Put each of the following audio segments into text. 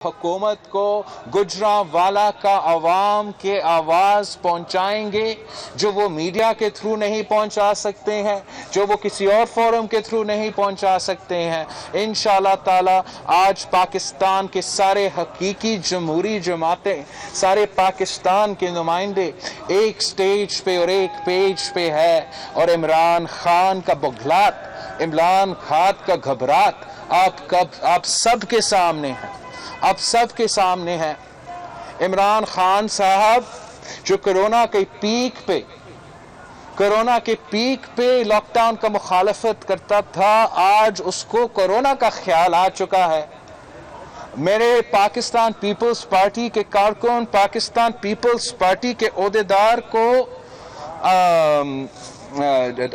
حکومت کو گجرانوالہ کا عوام کے آواز پہنچائیں گے جو وہ میڈیا کے تھرو نہیں پہنچا سکتے ہیں، جو وہ کسی اور فورم کے تھرو نہیں پہنچا سکتے ہیں۔ انشاءاللہ تعالی آج پاکستان کے سارے حقیقی جمہوری جماعتیں، سارے پاکستان کے نمائندے ایک سٹیج پہ اور ایک پیج پہ ہے، اور عمران خان کا بغلات، عمران خان کا گھبراہٹ آپ سب کے سامنے ہے، اب سب کے سامنے ہے۔ عمران خان صاحب جو کرونا کے پیک پہ لاک ڈاؤن کا مخالفت کرتا تھا، آج اس کو کرونا کا خیال آ چکا ہے۔ میرے پاکستان پیپلز پارٹی کے کارکن، پاکستان پیپلز پارٹی کے عہدیدار کو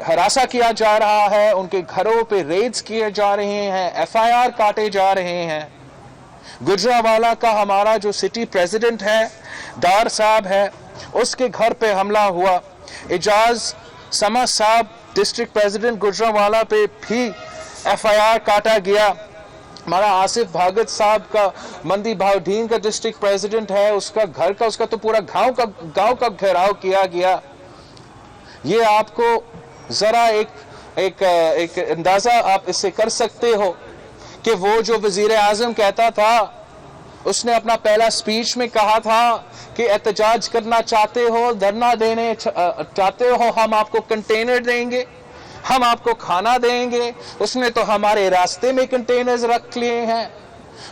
ہراساں کیا جا رہا ہے، ان کے گھروں پہ ریڈز کیے جا رہے ہیں، FIR کاٹے جا رہے ہیں۔ گجرانوالہ کا ہمارا جو سٹی پریزیڈنٹ ہے، ڈار صاحب ہے، اس کے گھر پہ حملہ ہوا۔ اعجاز سما صاحب ڈسٹرکٹ پریزیڈنٹ گجرانوالہ پہ بھی FIR کاٹا گیا۔ ہمارا آصف بھاگت صاحب کا مندی بھاؤڈین کا ڈسٹرکٹ پریزیڈنٹ ہے، اس کا تو پورا گاؤں کا گھیراؤ کیا گیا۔ یہ آپ کو ذرا ایک اندازہ آپ اس سے کر سکتے ہو کہ وہ جو وزیر اعظم کہتا تھا، اس نے اپنا پہلا سپیچ میں کہا تھا کہ احتجاج کرنا چاہتے ہو، دھرنا دینے چاہتے ہو، ہم آپ کو کنٹینر دیں گے، ہم آپ کو کھانا دیں گے۔ اس نے تو ہمارے راستے میں کنٹینرز رکھ لیے ہیں۔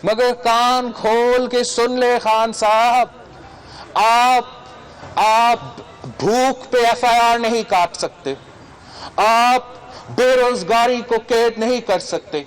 مگر کان کھول کے سن لے خان صاحب، آپ بھوک پہ FIR نہیں کاٹ سکتے، آپ بے روزگاری کو قید نہیں کر سکتے،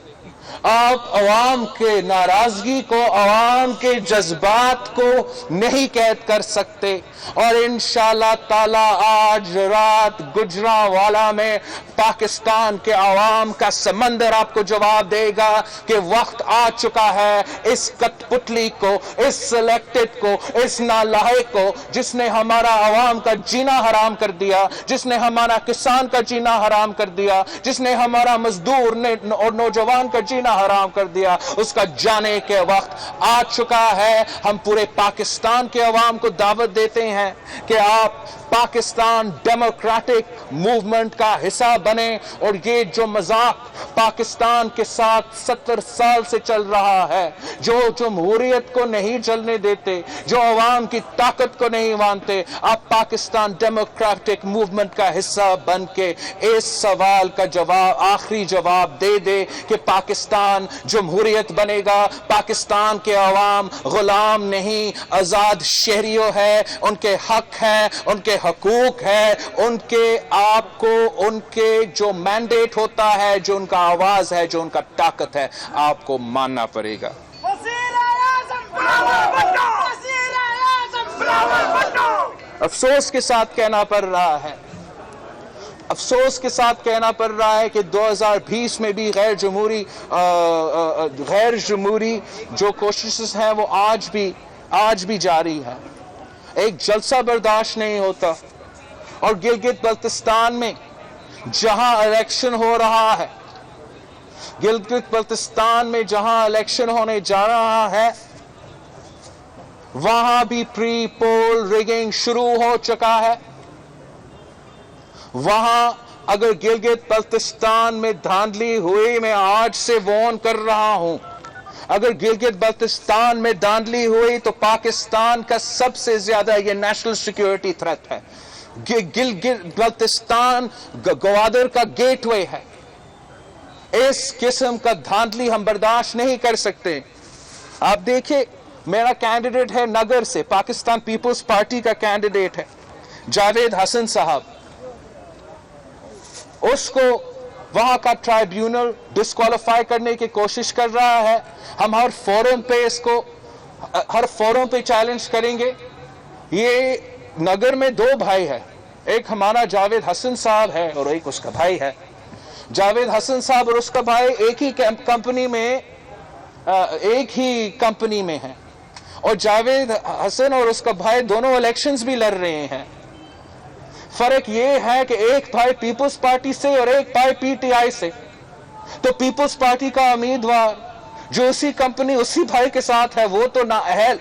آپ عوام کے ناراضگی کو، عوام کے جذبات کو نہیں قید کر سکتے۔ اور انشاءاللہ تعالی آج رات گجرانوالہ میں پاکستان کے عوام کا سمندر آپ کو جواب دے گا کہ وقت آ چکا ہے اس کٹ پتلی کو، اس سلیکٹڈ کو، اس نالائق کو، جس نے ہمارا عوام کا جینا حرام کر دیا، جس نے ہمارا کسان کا جینا حرام کر دیا، جس نے ہمارا مزدور اور نوجوان کا جینا حرام کر دیا، اس کا جانے کے وقت آ چکا ہے۔ ہم پورے پاکستان کے عوام کو دعوت دیتے ہیں کہ آپ پاکستان ڈیموکریٹک موومنٹ کا حصہ بنیں، اور یہ جو مذاق پاکستان کے ساتھ 70 سال سے چل رہا ہے، جو جمہوریت کو نہیں چلنے دیتے، جو عوام کی طاقت کو نہیں مانتے، آپ پاکستان ڈیموکریٹک موومنٹ کا حصہ بن کے اس سوال کا آخری جواب دے دے کہ پاکستان جمہوریت بنے گا، پاکستان کے عوام غلام نہیں، آزاد شہریوں ہے، ان کے حق ہے، ان کے حقوق ہے، ان کے آپ کو ان کے جو مینڈیٹ ہوتا ہے، جو ان کا آواز ہے، جو ان کا طاقت ہے، آپ کو ماننا پڑے گا۔ افسوس کے ساتھ کہنا پڑ رہا ہے، افسوس کے ساتھ کہنا پڑ رہا ہے کہ 2020 میں بھی غیر جمہوری جو کوششیں ہیں وہ آج بھی جاری ہے۔ ایک جلسہ برداشت نہیں ہوتا، اور گلگت بلتستان میں جہاں الیکشن ہو رہا ہے، گلگت بلتستان میں جہاں الیکشن ہونے جا رہا ہے، وہاں بھی پری پول ریگنگ شروع ہو چکا ہے۔ وہاں اگر گلگت بلتستان میں دھاندلی ہوئی، میں آج سے وارن کر رہا ہوں، اگر گلگت بلتستان میں دھاندلی ہوئی تو پاکستان کا سب سے زیادہ یہ نیشنل سیکیورٹی تھریٹ ہے۔ گلگت بلتستان گوادر کا گیٹ وے ہے۔ اس قسم کا دھاندلی ہم برداشت نہیں کر سکتے۔ آپ دیکھیں، میرا کینڈیڈیٹ ہے نگر سے، پاکستان پیپلز پارٹی کا کینڈیڈیٹ ہے جاوید حسن صاحب، اس کو وہاں کا ٹرائیبیونل ڈسکوالیفائی کرنے کی کوشش کر رہا ہے۔ ہم ہر فورم پہ چیلنج کریں گے۔ یہ نگر میں 2 بھائی ہے، ایک ہمارا جاوید حسن صاحب ہے اور ایک اس کا بھائی ہے۔ جاوید حسن صاحب اور اس کا بھائی ایک ہی کمپنی میں ہیں، اور جاوید حسن اور اس کا بھائی دونوں الیکشنز بھی لڑ رہے ہیں۔ فرق یہ ہے کہ ایک بھائی پیپلز پارٹی سے اور ایک بھائی PTI سے۔ تو پیپلز پارٹی کا امیدوار جو اسی کمپنی اسی بھائی کے ساتھ ہے وہ تو نااہل،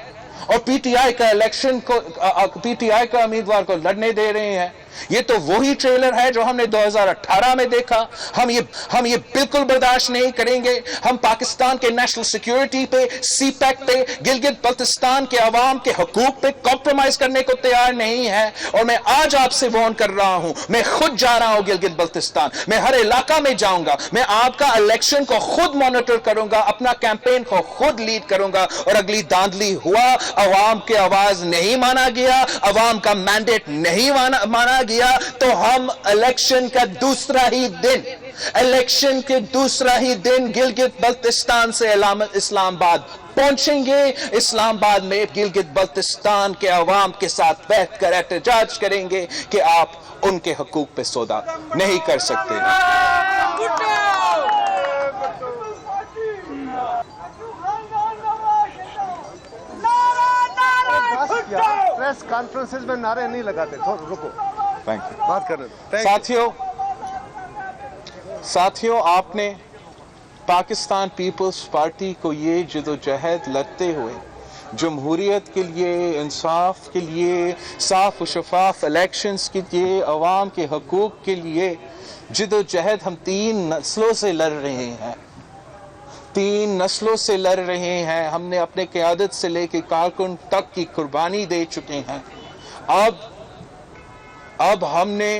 اور پی ٹی آئی کا الیکشن کو پی ٹی آئی کا امیدوار کو لڑنے دے رہے ہیں۔ یہ تو وہی ٹریلر ہے جو ہم نے 2018 میں دیکھا۔ ہم یہ بالکل برداشت نہیں کریں گے۔ ہم پاکستان کے نیشنل سیکیورٹی پہ، سی پیک پہ، گلگت بلتستان کے عوام کے حقوق پہ کمپرومائز کرنے کو تیار نہیں ہے۔ اور میں آج آپ سے وارن کر رہا ہوں، میں خود جا رہا ہوں گلگت بلتستان، میں ہر علاقہ میں جاؤں گا، میں آپ کا الیکشن کو خود مانیٹر کروں گا، اپنا کیمپین کو خود لیڈ کروں گا، اور اگلی دھاندلی ہوا، عوام کی آواز نہیں مانا گیا، عوام کا مینڈیٹ نہیں مانا گیا، تو ہم الیکشن کے دوسرا ہی دن گلگت بلتستان سے اسلام آباد پہنچیں گے۔ اسلام آباد میں گلگت بلتستان کے عوام کے ساتھ بیٹھ کر احتجاج کریں گے کہ آپ ان کے حقوق پہ سودا نہیں کر سکتے۔ پریس کانفرنسز میں نعرے نہیں لگاتے، رکو بات کر رہے ہیں۔ ساتھیوں، آپ نے پاکستان پیپلز پارٹی کو یہ جدوجہد لڑتے ہوئے جمہوریت کے لیے، انصاف کے لیے، صاف و شفاف الیکشنز کے لیے، عوام کے حقوق کے لیے جدوجہد ہم 3 نسلوں سے لڑ رہے ہیں۔ 3 نسلوں سے لڑ رہے ہیں۔ ہم نے اپنے قیادت سے لے کے کارکن تک کی قربانی دے چکے ہیں۔ اب ہم نے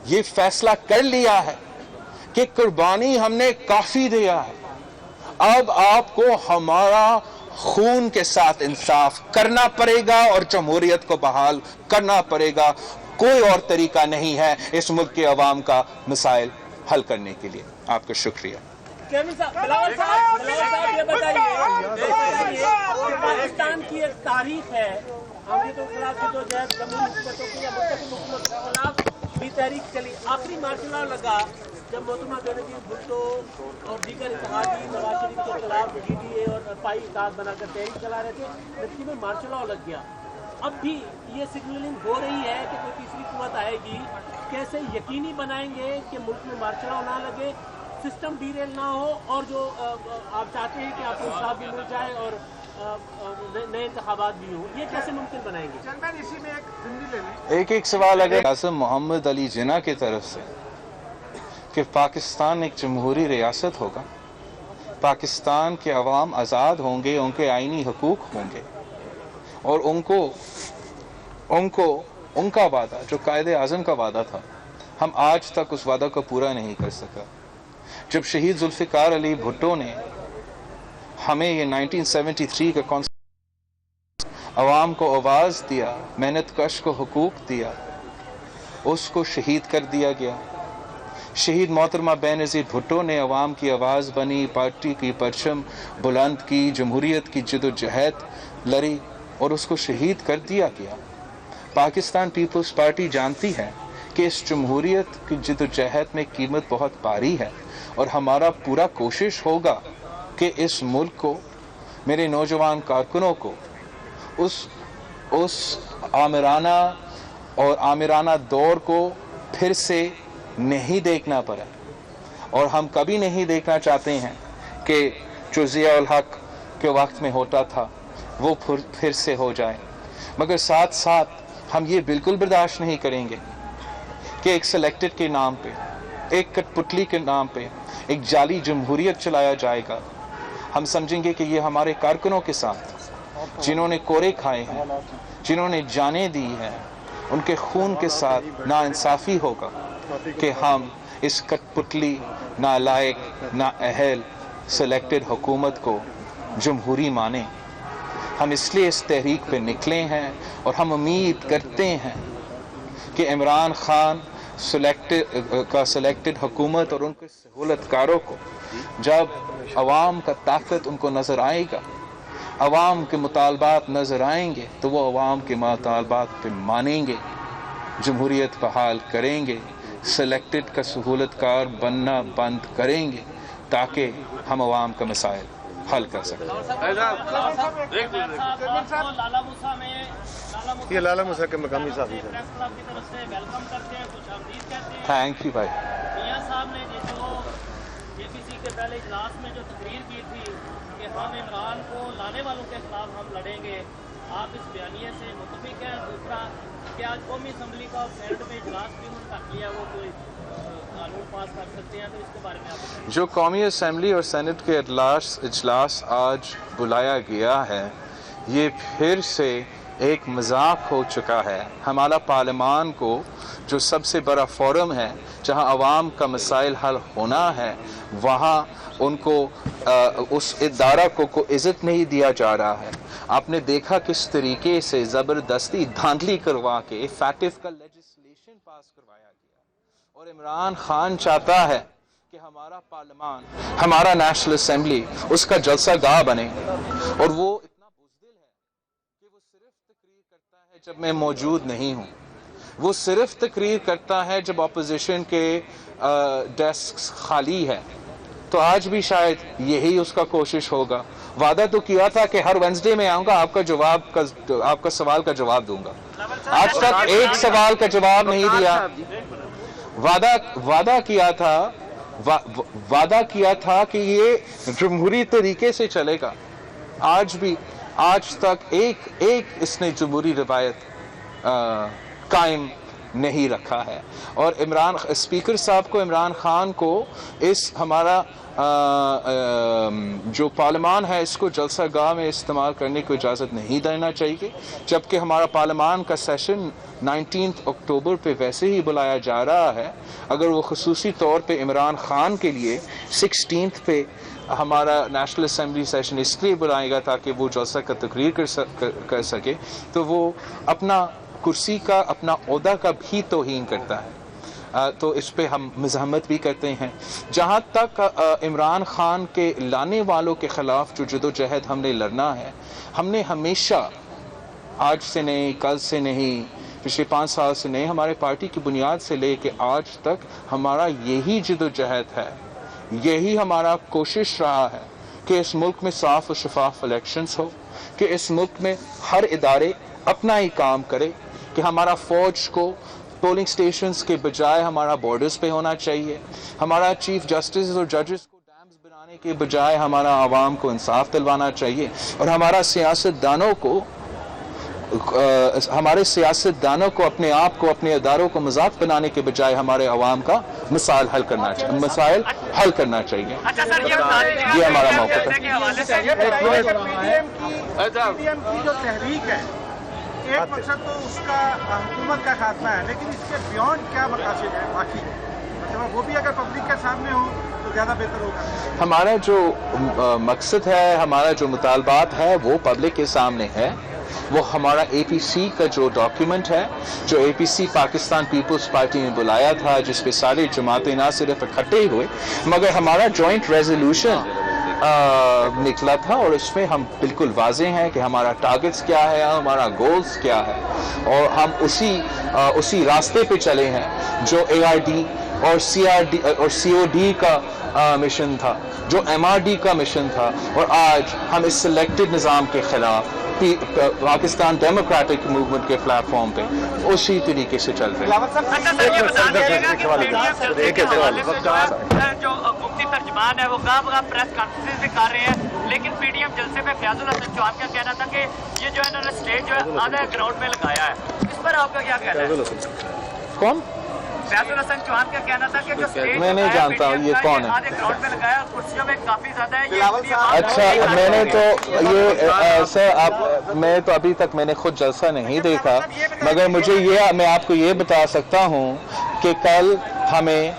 یہ فیصلہ کر لیا ہے کہ قربانی ہم نے کافی دیا ہے۔ اب آپ کو ہمارا خون کے ساتھ انصاف کرنا پڑے گا اور جمہوریت کو بحال کرنا پڑے گا۔ کوئی اور طریقہ نہیں ہے اس ملک کے عوام کا مسائل حل کرنے کے لیے۔ آپ کا شکریہ۔ بلاول صاحب یہ بتائیے، پاکستان کی ایک تاریخ ہے، امریکہ کے خلاف جدوجہد، جمہوری حکومتوں کی یا متحد حکومت کے خلاف بھی تحریک چلی۔ آخری مارشل لا لگا جب محترمہ بینظیر بھٹو اور دیگر اتحادی نواز شریف کے خلاف ڈی ڈی اے اور پائی اتحاد بنا کر تحریک چلا رہے تھے، نتیجے میں مارشل لا لگ گیا۔ اب بھی یہ سگنلنگ ہو رہی ہے کہ کوئی تیسری قوت آئے گی۔ کیسے یقینی بنائیں گے کہ ملک میں مارشل لا نہ لگے، سسٹم ڈیریل نہ ہو، اور جو آپ چاہتے ہیں کہ آپ کو انصاف بھی مل جائے اور نئے انتخابات بھی ہوں، یہ کیسے ممکن بنائیں گے؟ ایک سوال اگر اعظم محمد علی جناح کی طرف سے کہ پاکستان ایک جمہوری ریاست ہوگا، پاکستان کے عوام آزاد ہوں گے، ان کے آئینی حقوق ہوں گے، اور ان کا وعدہ جو قائد اعظم کا وعدہ تھا، ہم آج تک اس وعدہ کو پورا نہیں کر سکا۔ جب شہید ذوالفقار علی بھٹو نے ہمیں یہ 1973 کا عوام کو آواز دیا، محنت کش کو حقوق دیا، اس کو شہید کر دیا گیا۔ شہید محترمہ بینظیر بھٹو نے عوام کی آواز بنی، پارٹی کی پرچم بلند کی، جمہوریت کی جدوجہد لڑی اور اس کو شہید کر دیا گیا۔ پاکستان پیپلز پارٹی جانتی ہے کہ اس جمہوریت کی جدوجہد میں قیمت بہت بھاری ہے، اور ہمارا پورا کوشش ہوگا کہ اس ملک کو، میرے نوجوان کارکنوں کو اس آمرانہ دور کو پھر سے نہیں دیکھنا پڑا، اور ہم کبھی نہیں دیکھنا چاہتے ہیں کہ جو ضیاء الحق کے وقت میں ہوتا تھا وہ پھر سے ہو جائے۔ مگر ساتھ ساتھ ہم یہ بالکل برداشت نہیں کریں گے کہ ایک سلیکٹڈ کے نام پہ، ایک کٹ پتلی کے نام پہ ایک جعلی جمہوریت چلایا جائے گا۔ ہم سمجھیں گے کہ یہ ہمارے کارکنوں کے ساتھ، جنہوں نے کوڑے کھائے ہیں، جنہوں نے جانیں دی ہیں، ان کے خون کے ساتھ ناانصافی ہوگا کہ ہم اس کٹ پتلی، نالائق، نااہل سلیکٹڈ حکومت کو جمہوری مانیں۔ ہم اس لیے اس تحریک پہ نکلے ہیں، اور ہم امید کرتے ہیں کہ عمران خان سلیکٹڈ حکومت اور ان کے سہولت کاروں کو جب عوام کا طاقت ان کو نظر آئے گا، عوام کے مطالبات نظر آئیں گے، تو وہ عوام کے مطالبات پہ مانیں گے، جمہوریت بحال کریں گے، سلیکٹڈ کا سہولت کار بننا بند کریں گے، تاکہ ہم عوام کا مسائل حل کر سکیں۔ یہ لالا موسیٰ کے مقامی صحافی ہیں۔ تھینک یو بھائی۔ میاں صاحب نے جو JPC کے पहले इजलास में जो तकरीर की थी कि हम इमरान को लाने वालों के खिलाफ हम लड़ेंगे, आप इस बयानिए से मुतफिक हैं? दूसरा कि आज कौमी असम्बली का और सेनेट में इजलास भी उन्होंने रख लिया, वो कोई कानून पास कर सकते हैं, तो इसके बारे में आप बताइए। जो कौमी असम्बली और सेनेट के इजलास आज बुलाया गया है, ये फिर से एक मजाक हो चुका है। हमारा पार्लियामान को जो सबसे बड़ा फोरम है जहां अवाम का मसाइल हल होना है, वहां उनको उस इदारा को इज़्ज़त नहीं दिया जा रहा है। आपने देखा किस तरीके से ज़बरदस्ती धांधली करवा के फैटिफ का लेजिस्लेशन पास करवाया गया, और इमरान खान चाहता है कि हमारा पार्लियामान, हमारा नेशनल असेंबली उसका जलसा गाह बने, और वो इतना बुज़दिल है कि वो सिर्फ तकरीर करता है जब मैं मौजूद नहीं हूँ, वो सिर्फ तकरीर करता है जब अपोजिशन के डेस्क खाली है। तो आज भी शायद यही उसका कोशिश होगा। वादा तो किया था कि हर वेंसडे में आऊंगा, आपका सवाल का जवाब दूंगा। आज तक एक सवाल का जवाब नहीं दिया। वादा किया था कि ये जमहूरी तरीके से चलेगा। आज तक एक इसने जमहूरी रवायत कायम नहीं रखा है। और स्पीकर साहब को, इमरान खान को इस हमारा जो पार्लियामान है इसको जलसा गाह में इस्तेमाल करने को इजाज़त नहीं देना चाहिए, जबकि हमारा पार्लियामान का सेशन 19 अक्टूबर पे वैसे ही बुलाया जा रहा है। अगर वो खुसूसी तौर पे इमरान खान के लिए 16 पे हमारा नेशनल असेंबली सेशन इसलिए बुलाएगा ताकि वो जलसा का तकरीर कर सके, तो वो अपना कुर्सी का, अपना ओहदा का भी तौहीन करता है। तो इस पे हम मज़ाहमत भी करते हैं। जहाँ तक इमरान खान के लाने वालों के ख़िलाफ़ जो जदोजहद हमने लड़ना है, हमने हमेशा, आज से नहीं, कल से नहीं, पिछले 5 साल से नहीं, हमारे पार्टी की बुनियाद से ले के आज तक हमारा यही जदोजहद है, यही हमारा कोशिश रहा है कि इस मुल्क में साफ़ और शफाफ इलेक्शंस हो, कि इस मुल्क में हर इदारे अपना ही काम करे, कि हमारा फ़ौज को पोलिंग स्टेशंस के बजाय हमारा बॉर्डर्स पे होना चाहिए, हमारा चीफ जस्टिस और जजेस को डैम्स बनाने के बजाय हमारा आवाम को इंसाफ दिलवाना चाहिए, और हमारे सियासतदानों को अपने आप को, अपने इदारों को मजाक बनाने के बजाय हमारे आवाम का मसाइल हल करना चाहिए। ये हमारा मौका है। पीडीएम की जो तहरीक है, एक मकसद तो उसका हुकूमत का खात्मा है, लेकिन इसके बियॉन्ड क्या मकासद है बाकी, मतलब वो भी अगर पब्लिक के सामने हो तो ज़्यादा बेहतर होगा। हमारा जो मकसद है, हमारा जो मुतालबात है वो पब्लिक के सामने है। वो हमारा APC का जो डॉक्यूमेंट है, जो APC पाकिस्तान पीपल्स पार्टी ने बुलाया था, जिस पे सारी जमातें ना सिर्फ इकट्ठे हुए मगर हमारा जॉइंट रेजोल्यूशन निकला था, और उसमें हम बिल्कुल वाज़ेह हैं कि हमारा टारगेट्स क्या है, हमारा गोल्स क्या है, और हम उसी रास्ते पे चले हैं जो ARD और COD का मिशन था, जो MRD का मिशन था, और आज हम इस सिलेक्टेड निज़ाम के ख़िलाफ़ पाकिस्तान डेमोक्रेटिक मूवमेंट के प्लेटफॉर्म पे उसी तरीके से चल रहे हैं। जो मुफ्ती तर्जमान है वो कहाँ प्रेस कॉन्फ्रेंस भी कर रहे हैं, लेकिन PDM जलसे पे फैजुल हसन चौहान का कहना था कि ये जो इन्होंने स्टेज जो है आधा ग्राउंड में लगाया है, इस पर आपका क्या कहना है? कौन? फैजुल हसन चौहान का कहना था कि जो स्टेज मैं नहीं जानता ये कौन है। आधे ग्राउंड में लगाया, कुर्सियों में काफी ज्यादा है। अच्छा, मैंने तो ये सर मैं तो अभी तक मैंने खुद जलसा नहीं देखा, मगर मैं आपको ये बता सकता हूँ कि कल हमें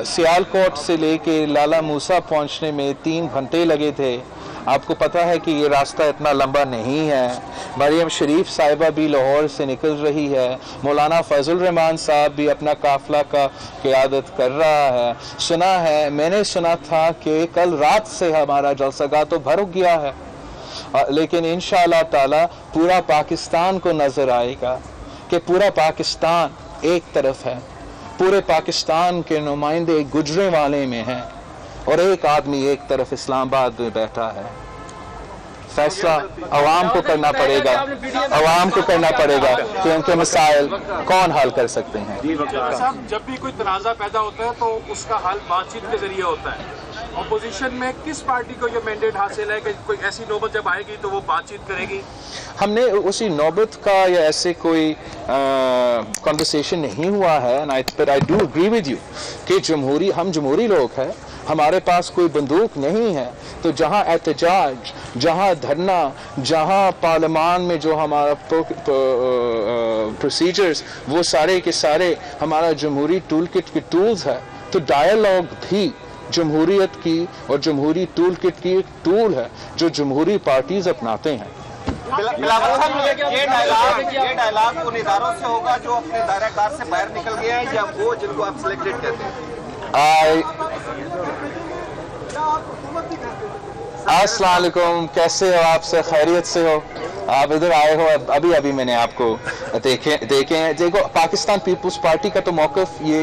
सियालकोट से लेके लाला मूसा पहुँचने में 3 घंटे लगे थे। आपको पता है कि ये रास्ता इतना लंबा नहीं है। मरियम शरीफ साहिबा भी लाहौर से निकल रही है, मौलाना फजल रहमान साहब भी अपना काफिला का क़ियादत कर रहा है। मैंने सुना था कि कल रात से हमारा जलसागाह तो भर गया है, लेकिन इंशाअल्लाह ताला पूरा पाकिस्तान को नज़र आएगा कि पूरा पाकिस्तान एक तरफ है, पूरे पाकिस्तान के नुमाइंदे गुजरे वाले में हैं, और एक आदमी एक तरफ इस्लामाबाद में बैठा है। फैसला आवाम को करना पड़ेगा, आवाम को करना पड़ेगा कि उनके मसाइल कौन हल कर सकते हैं। साहब, जब भी कोई तनाज़ा पैदा होता है तो उसका हल बातचीत के जरिए होता है। अपोजिशन में किस पार्टी को ये मैंडेट हासिल है कि कोई ऐसी नौबत जब आएगी तो वो बातचीत करेगी? हमने उसी नौबत का या ऐसे कोई कॉन्वर्सेशन नहीं हुआ है, but I do agree with you कि हम जमहूरी लोग हैं, हमारे पास कोई बंदूक नहीं है, तो जहाँ एहतजाज, जहाँ धरना, जहाँ पार्लियामान में जो हमारा प्रोसीजर्स, वो सारे के सारे हमारा जमहूरी टूल किट के टूल्स है। तो डायलॉग भी जमहूरियत की और जमहूरी टूल किट की एक टूल है जो जमहूरी पार्टीज अपनाते हैं। ये डायलॉग उन इदारों से होगा जो अपने दायरा कार से बाहर निकल गए हैं, या वो जिनको आप सिलेक्टेड कहते हैं? अस्सलाम वालेकुम, कैसे हो आप? से खैरियत से हो? आप इधर आए हो? अभी मैंने आपको देखे हैं। देखो, पाकिस्तान पीपल्स पार्टी का तो मौक़िफ़ ये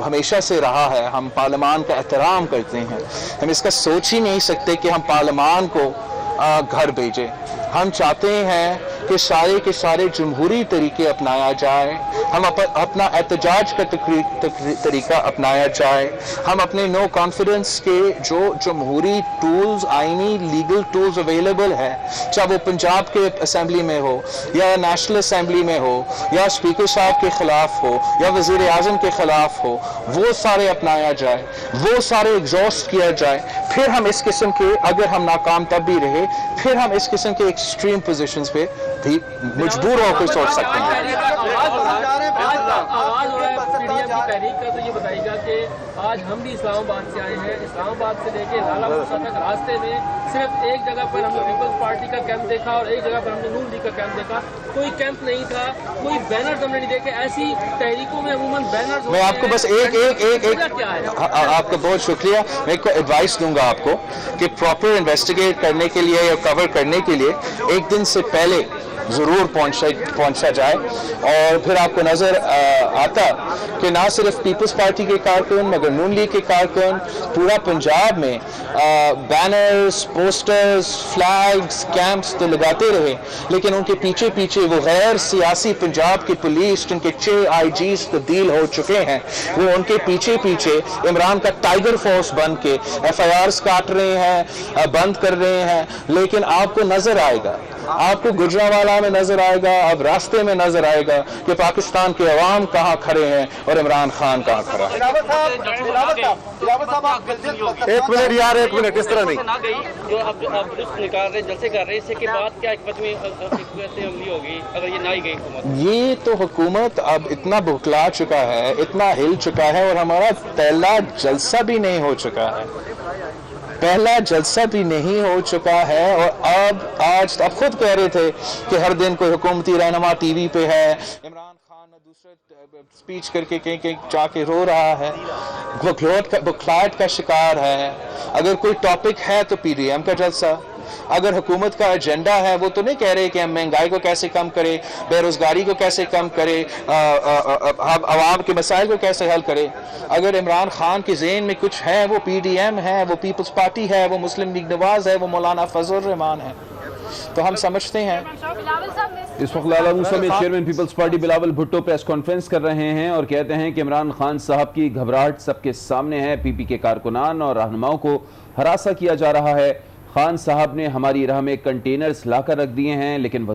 हमेशा से रहा है, हम पार्लियामान का एहतराम करते हैं। हम इसका सोच ही नहीं सकते कि हम पार्लियामान को घर भेजें। हम चाहते हैं कि सारे के सारे जमहूरी तरीके अपनाया जाए, हम अपना एहतजाज का तरीका अपनाया जाए, हम अपने नो कॉन्फिडेंस के जो जमहूरी टूल्स, आईनी लीगल टूल्स अवेलेबल है, चाहे वो पंजाब के असम्बली में हो या नेशनल असम्बली में हो या स्पीकर साहब के खिलाफ हो या वज़ीर आज़म के खिलाफ हो, वो सारे अपनाया जाए, वो सारे एग्जॉस्ट किया जाए। फिर हम इस किस्म के, अगर हम नाकाम तब भी रहे, फिर हम इस किस्म के एक्सट्रीम पोजीशंस पे भी मजबूर होकर सोच सकते हैं। तहरीक का तो ये बताइएगा कि आज हम भी इस्लामाबाद से आए हैं, इस्लामाबाद से लेके लाला मूसा तक रास्ते में सिर्फ एक जगह पर हमने पीपल्स पार्टी का कैंप देखा और एक जगह पर हमने नून लीग का कैंप देखा। कोई कैंप नहीं था, कोई बैनर्स हमने नहीं देखे। ऐसी तहरीकों में अमूमन बैनर्स। मैं आपको बस आपका बहुत शुक्रिया। मैं एक एडवाइस दूंगा आपको कि प्रॉपर इन्वेस्टिगेट करने के लिए या कवर करने के लिए एक दिन से पहले ज़रूर पहुंचा जाए, और फिर आपको नज़र आता कि ना सिर्फ पीपल्स पार्टी के कारकुन मगर नून लीग के कारकुन पूरा पंजाब में बैनर्स, पोस्टर्स, फ्लैग्स, कैंप्स तो लगाते रहे, लेकिन उनके पीछे पीछे वो गैर सियासी पंजाब की पुलिस, जिनके 6 IGs तब्दील हो चुके हैं, वो उनके पीछे पीछे इमरान का टाइगर फोर्स बन के FIRs काट रहे हैं, बंद कर रहे हैं। लेकिन आपको नज़र आएगा, आपको गुजरांवाला में नजर आएगा, अब रास्ते में नजर आएगा कि पाकिस्तान के अवाम कहाँ खड़े हैं और इमरान खान कहाँ खड़ा है। एक मिनट यार, एक मिनट, इस तरह नहीं। जो आप निकाल रहे, जलसे कर रहे, इससे के बाद क्या हिकमत में अमली होगी अगर ये ना ही गई हुकूमत? ये तो हुकूमत अब इतना बुखला चुका है, इतना हिल चुका है, और हमारा पहला जलसा भी नहीं हो चुका है, पहला जलसा भी नहीं हो चुका है। और अब खुद कह रहे थे कि हर दिन कोई हुकूमती रहनुमा TV पे है, इमरान खान दूसरे स्पीच करके कहीं कहीं जाके रो रहा है, बुखलाहट का शिकार है। अगर कोई टॉपिक है तो PDM का जलसा, अगर हुकूमत का एजेंडा है, वो तो नहीं कह रहे कि हम महंगाई को कैसे कम करें, बेरोजगारी को कैसे कम करें, आवाम के मसाइल को कैसे हल करें। अगर इमरान खान के ज़हन में कुछ है, वो PDM है, वो पीपल्स पार्टी है, वो मुस्लिम लीग नवाज है, वो मौलाना फजल रहमान है, तो हम समझते हैं। इस वक्त लाला मूसा में chairman Peoples Party Bilawal Bhutto press conference कर रहे हैं और कहते हैं कि इमरान खान साहब की घबराहट सबके सामने है, PP के कारकुनान और रहनुमाओं को हरासा किया जा रहा है। खान साहब ने हमारी राह में कंटेनर्स लाकर रख दिए हैं, लेकिन